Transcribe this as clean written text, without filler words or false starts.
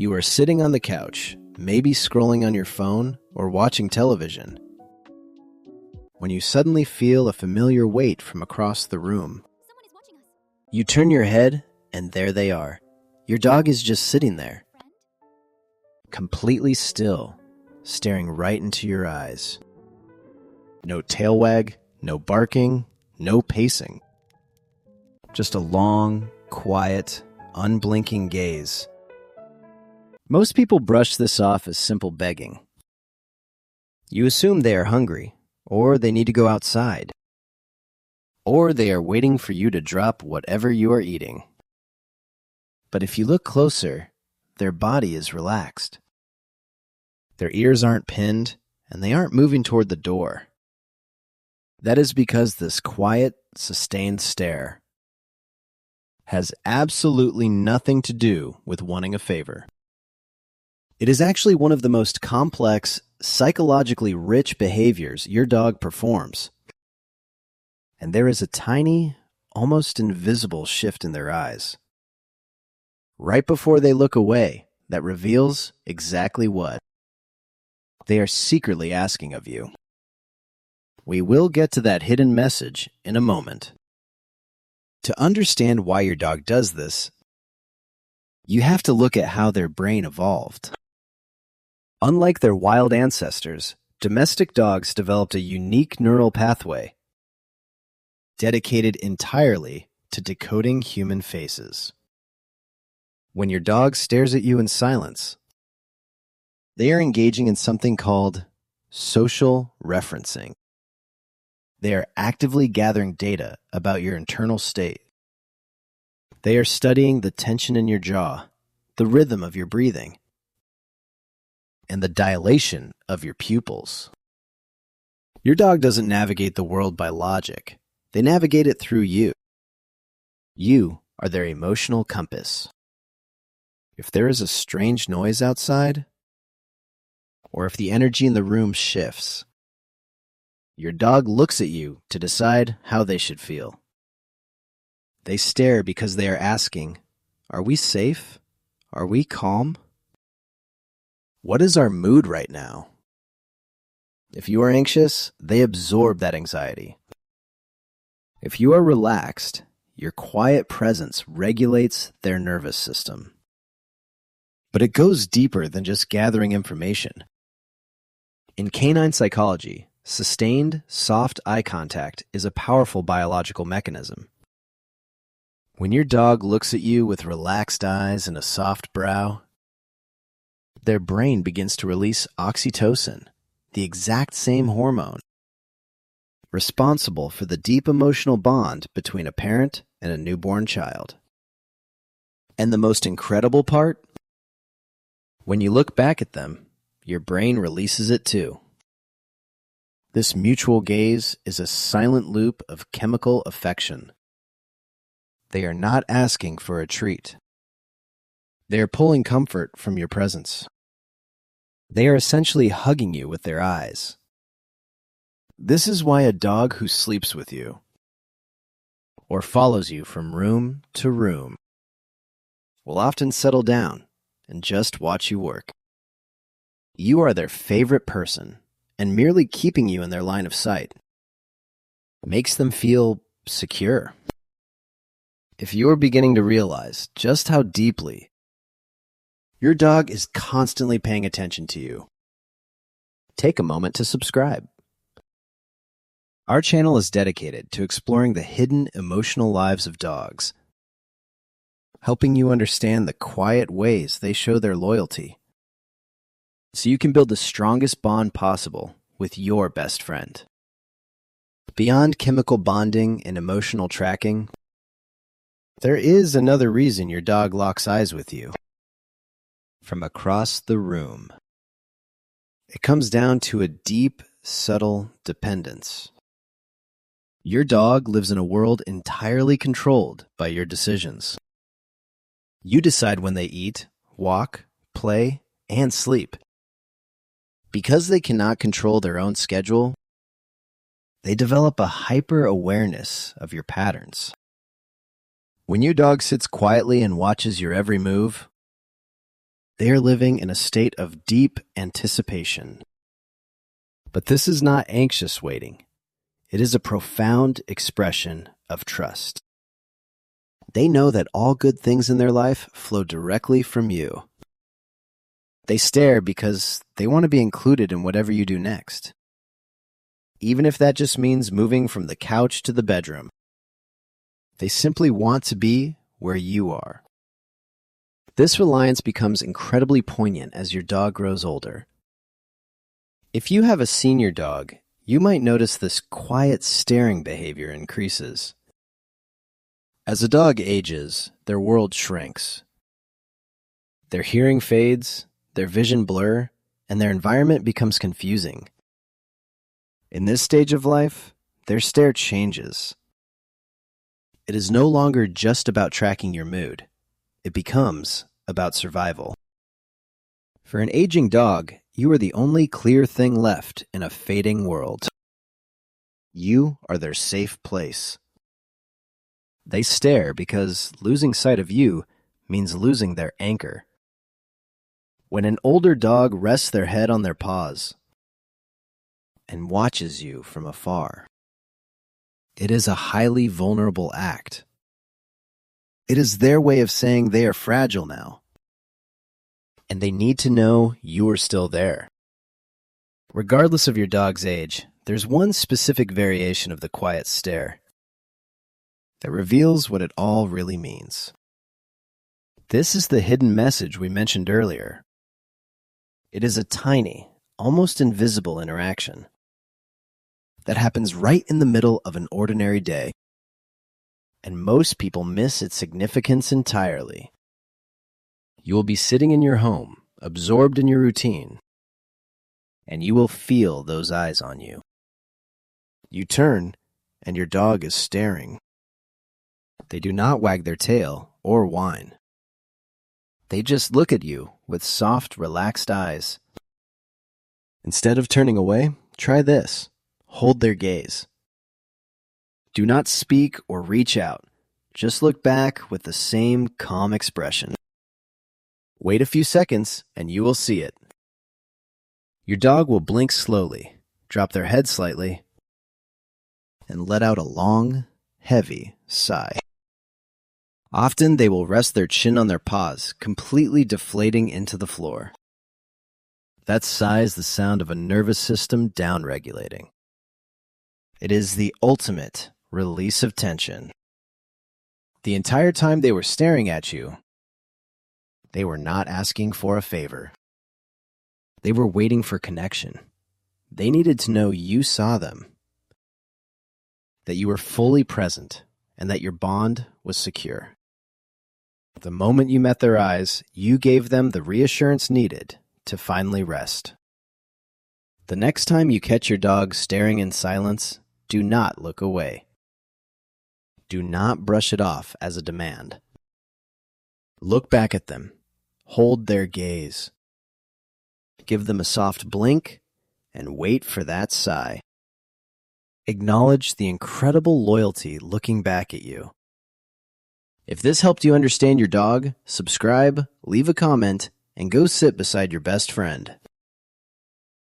You are sitting on the couch, maybe scrolling on your phone or watching television, when you suddenly feel a familiar weight from across the room. Someone is watching us. You turn your head, and there they are. Your dog is just sitting there, Friend? completely still, staring right into your eyes. No tail wag, no barking, no pacing. Just a long, quiet, unblinking gaze. Most people brush this off as simple begging. You assume they are hungry, or they need to go outside, or they are waiting for you to drop whatever you are eating. But if you look closer, their body is relaxed. Their ears aren't pinned, and they aren't moving toward the door. That is because this quiet, sustained stare has absolutely nothing to do with wanting a favor. It is actually one of the most complex, psychologically rich behaviors your dog performs. And there is a tiny, almost invisible shift in their eyes, right before they look away, that reveals exactly what they are secretly asking of you. We will get to that hidden message in a moment. To understand why your dog does this, you have to look at how their brain evolved. Unlike their wild ancestors, domestic dogs developed a unique neural pathway dedicated entirely to decoding human faces. When your dog stares at you in silence, they are engaging in something called social referencing. They are actively gathering data about your internal state. They are studying the tension in your jaw, the rhythm of your breathing, and the dilation of your pupils. Your dog doesn't navigate the world by logic. They navigate it through you. You are their emotional compass. If there is a strange noise outside, or if the energy in the room shifts, your dog looks at you to decide how they should feel. They stare because they are asking, are we safe? Are we calm? What is our mood right now? If you are anxious, they absorb that anxiety. If you are relaxed, your quiet presence regulates their nervous system. But it goes deeper than just gathering information. In canine psychology, sustained, soft eye contact is a powerful biological mechanism. When your dog looks at you with relaxed eyes and a soft brow, their brain begins to release oxytocin, the exact same hormone responsible for the deep emotional bond between a parent and a newborn child. And the most incredible part? When you look back at them, your brain releases it too. This mutual gaze is a silent loop of chemical affection. They are not asking for a treat. They are pulling comfort from your presence. They are essentially hugging you with their eyes. This is why a dog who sleeps with you, or follows you from room to room, will often settle down and just watch you work. You are their favorite person, and merely keeping you in their line of sight makes them feel secure. If you are beginning to realize just how deeply your dog is constantly paying attention to you, take a moment to subscribe. Our channel is dedicated to exploring the hidden emotional lives of dogs, helping you understand the quiet ways they show their loyalty, so you can build the strongest bond possible with your best friend. Beyond chemical bonding and emotional tracking, there is another reason your dog locks eyes with you from across the room. It comes down to a deep, subtle dependence. Your dog lives in a world entirely controlled by your decisions. You decide when they eat, walk, play, and sleep. Because they cannot control their own schedule, they develop a hyper-awareness of your patterns. When your dog sits quietly and watches your every move, They are living in a state of deep anticipation. But this is not anxious waiting. It is a profound expression of trust. They know that all good things in their life flow directly from you. They stare because they want to be included in whatever you do next. Even if that just means moving from the couch to the bedroom. They simply want to be where you are. This reliance becomes incredibly poignant as your dog grows older. If you have a senior dog, you might notice this quiet staring behavior increases. As a dog ages, their world shrinks. Their hearing fades, their vision blur, and their environment becomes confusing. In this stage of life, their stare changes. It is no longer just about tracking your mood. It becomes about survival. For an aging dog, you are the only clear thing left in a fading world. You are their safe place. They stare because losing sight of you means losing their anchor. When an older dog rests their head on their paws and watches you from afar, it is a highly vulnerable act. It is their way of saying they are fragile now, and they need to know you are still there. Regardless of your dog's age, there's one specific variation of the quiet stare that reveals what it all really means. This is the hidden message we mentioned earlier. It is a tiny, almost invisible interaction that happens right in the middle of an ordinary day, and most people miss its significance entirely. You will be sitting in your home, absorbed in your routine, and you will feel those eyes on you. You turn, and your dog is staring. They do not wag their tail or whine. They just look at you with soft, relaxed eyes. Instead of turning away, try this. Hold their gaze. Do not speak or reach out. Just look back with the same calm expression. Wait a few seconds, and you will see it. Your dog will blink slowly, drop their head slightly, and let out a long, heavy sigh. Often they will rest their chin on their paws, completely deflating into the floor. That sigh is the sound of a nervous system downregulating. It is the ultimate release of tension. The entire time they were staring at you, they were not asking for a favor. They were waiting for connection. They needed to know you saw them, that you were fully present, and that your bond was secure. The moment you met their eyes, you gave them the reassurance needed to finally rest. The next time you catch your dog staring in silence, do not look away. Do not brush it off as a demand. Look back at them. Hold their gaze. Give them a soft blink and wait for that sigh. Acknowledge the incredible loyalty looking back at you. If this helped you understand your dog, subscribe, leave a comment, and go sit beside your best friend.